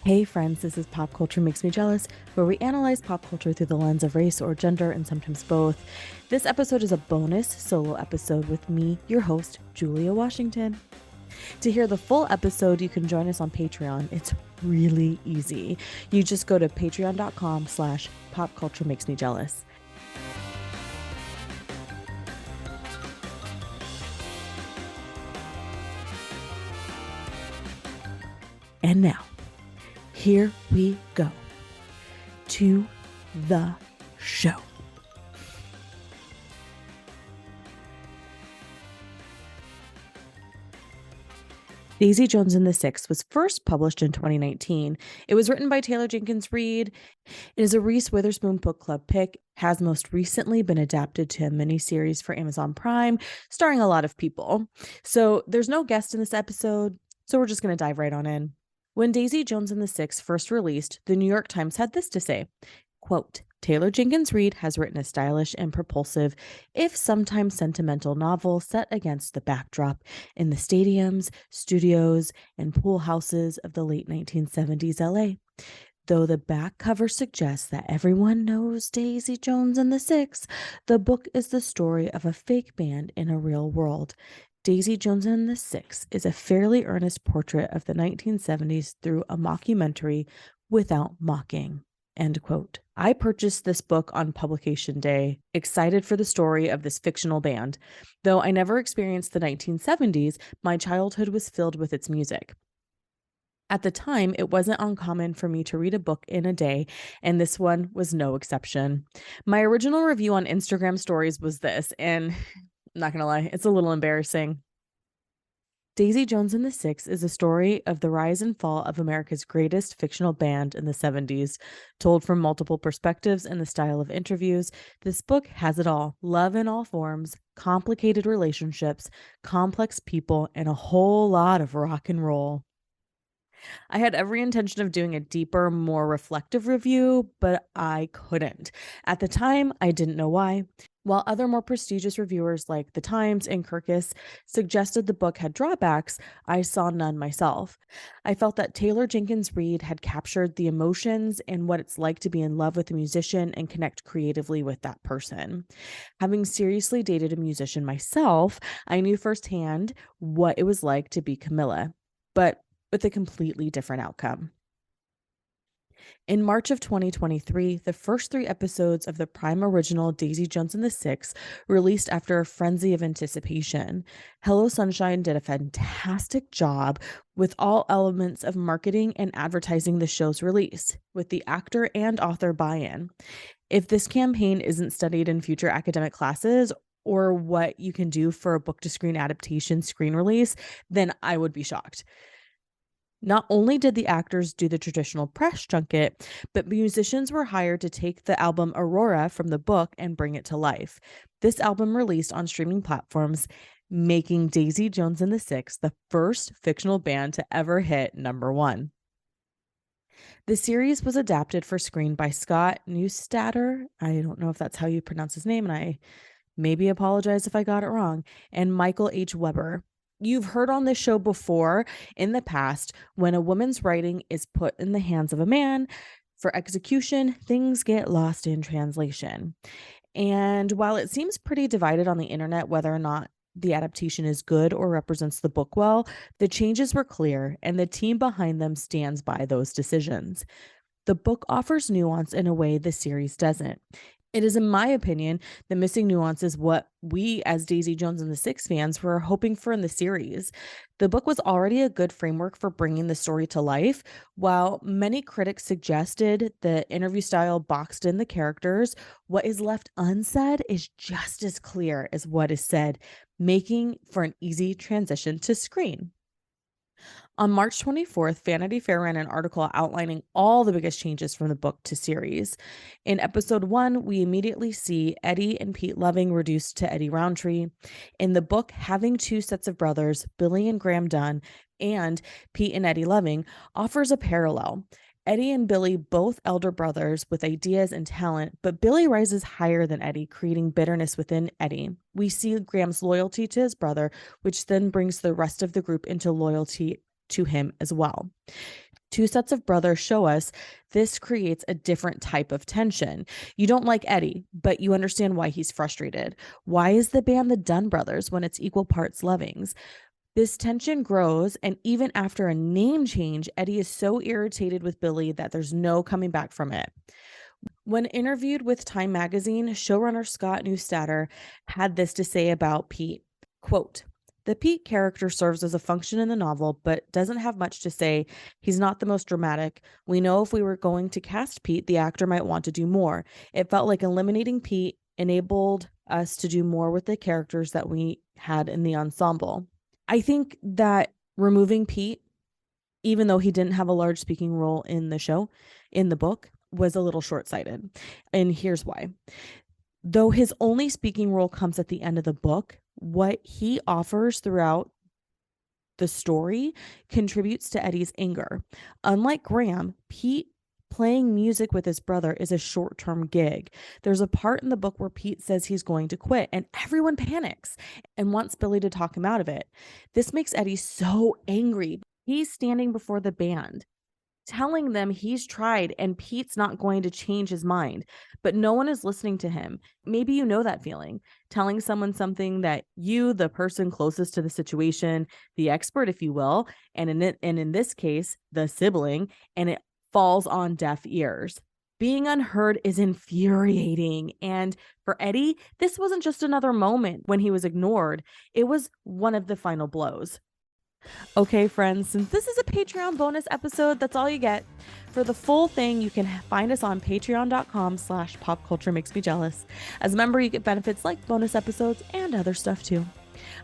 Hey friends, this is Pop Culture Makes Me Jealous, where we analyze pop culture through the lens of race or gender and sometimes both. This episode is a bonus solo episode with me, your host, Julia Washington. To hear the full episode, you can join us on Patreon. It's really easy. You just go to patreon.com/popculturemakesmejealous. And now, here we go to the show. Daisy Jones and the Six was first published in 2019. It was written by Taylor Jenkins Reid. It is a Reese Witherspoon book club pick, has most recently been adapted to a miniseries for Amazon Prime, starring a lot of people. So there's no guest in this episode, so we're just going to dive right on in. When Daisy Jones and the Six first released, the New York Times had this to say, quote, Taylor Jenkins Reid has written a stylish and propulsive, if sometimes sentimental novel set against the backdrop in the stadiums, studios, and pool houses of the late 1970s LA. Though the back cover suggests that everyone knows Daisy Jones and the Six, the book is the story of a fake band in a real world. Daisy Jones and the Six is a fairly earnest portrait of the 1970s through a mockumentary without mocking. End quote. I purchased this book on publication day, excited for the story of this fictional band. Though I never experienced the 1970s, my childhood was filled with its music. At the time, it wasn't uncommon for me to read a book in a day, and this one was no exception. My original review on Instagram stories was this, and I'm not gonna lie, it's a little embarrassing. Daisy Jones and the Six is a story of the rise and fall of America's greatest fictional band in the 70s. Told from multiple perspectives and the style of interviews, this book has it all: love in all forms, complicated relationships, complex people, and a whole lot of rock and roll. I had every intention of doing a deeper, more reflective review, but I couldn't. At the time, I didn't know why. While other more prestigious reviewers like The Times and Kirkus suggested the book had drawbacks, I saw none myself. I felt that Taylor Jenkins Reid had captured the emotions and what it's like to be in love with a musician and connect creatively with that person. Having seriously dated a musician myself, I knew firsthand what it was like to be Camilla, but with a completely different outcome. In March of 2023, the first 3 episodes of the Prime original Daisy Jones and the Six released after a frenzy of anticipation. Hello Sunshine did a fantastic job with all elements of marketing and advertising the show's release, with the actor and author buy-in. If this campaign isn't studied in future academic classes or what you can do for a book to screen adaptation screen release, then I would be shocked. Not only did the actors do the traditional press junket, but musicians were hired to take the album Aurora from the book and bring it to life. This album released on streaming platforms, making Daisy Jones and the Six the first fictional band to ever hit #1. The series was adapted for screen by Scott Neustadter. I don't know if that's how you pronounce his name, and I maybe apologize if I got it wrong, and Michael H. Weber. You've heard on this show before in the past, when a woman's writing is put in the hands of a man for execution, things get lost in translation. And while it seems pretty divided on the internet whether or not the adaptation is good or represents the book well, the changes were clear, and the team behind them stands by those decisions. The book offers nuance in a way the series doesn't. It is, in my opinion, the missing nuance is what we, as Daisy Jones and the Six fans, were hoping for in the series. The book was already a good framework for bringing the story to life. While many critics suggested the interview style boxed in the characters, what is left unsaid is just as clear as what is said, making for an easy transition to screen. On March 24th, Vanity Fair ran an article outlining all the biggest changes from the book to series. In episode 1, we immediately see Eddie and Pete Loving reduced to Eddie Roundtree. In the book, having 2 sets of brothers, Billy and Graham Dunn, and Pete and Eddie Loving, offers a parallel. Eddie and Billy, both elder brothers with ideas and talent, but Billy rises higher than Eddie, creating bitterness within Eddie. We see Graham's loyalty to his brother, which then brings the rest of the group into loyalty to him as well. Two sets of brothers show us this creates a different type of tension. You don't like Eddie, but you understand why he's frustrated. Why is the band the Dunn brothers when it's equal parts Lovings? This tension grows, and even after a name change, Eddie is so irritated with Billy that there's no coming back from it. When interviewed with Time magazine, showrunner Scott Neustadter had this to say about Pete, quote, "The Pete character serves as a function in the novel, but doesn't have much to say. He's not the most dramatic. We know if we were going to cast Pete, the actor might want to do more. It felt like eliminating Pete enabled us to do more with the characters that we had in the ensemble." I think that removing Pete, even though he didn't have a large speaking role in the show, in the book, was a little short-sighted. And here's why. Though his only speaking role comes at the end of the book, what he offers throughout the story contributes to Eddie's anger. Unlike Graham, Pete playing music with his brother is a short-term gig. There's a part in the book where Pete says he's going to quit, and everyone panics and wants Billy to talk him out of it. This makes Eddie so angry. He's standing before the band, telling them he's tried and Pete's not going to change his mind, but no one is listening to him. Maybe you know that feeling, telling someone something that you, the person closest to the situation, the expert, if you will, and in this case, the sibling, and it falls on deaf ears. Being unheard is infuriating. And for Eddie, this wasn't just another moment when he was ignored. It was one of the final blows. Okay, friends, since this is a Patreon bonus episode, that's all you get. For the full thing, you can find us on patreon.com/popculturemakesmejealous. As a member, you get benefits like bonus episodes and other stuff too.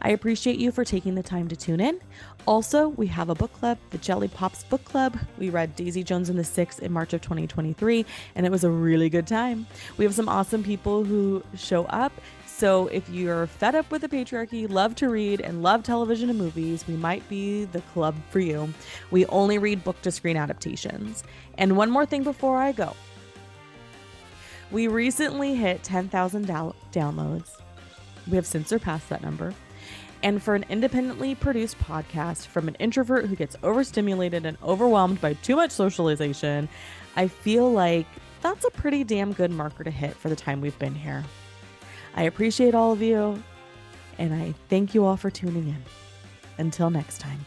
I appreciate you for taking the time to tune in. Also, we have a book club, the Jelly Pops Book Club. We read Daisy Jones and the Six in March of 2023, and it was a really good time. We have some awesome people who show up. So if you're fed up with the patriarchy, love to read, and love television and movies, we might be the club for you. We only read book-to-screen adaptations. And one more thing before I go. We recently hit 10,000 downloads. We have since surpassed that number. And for an independently produced podcast from an introvert who gets overstimulated and overwhelmed by too much socialization, I feel like that's a pretty damn good marker to hit for the time we've been here. I appreciate all of you, and I thank you all for tuning in. Until next time.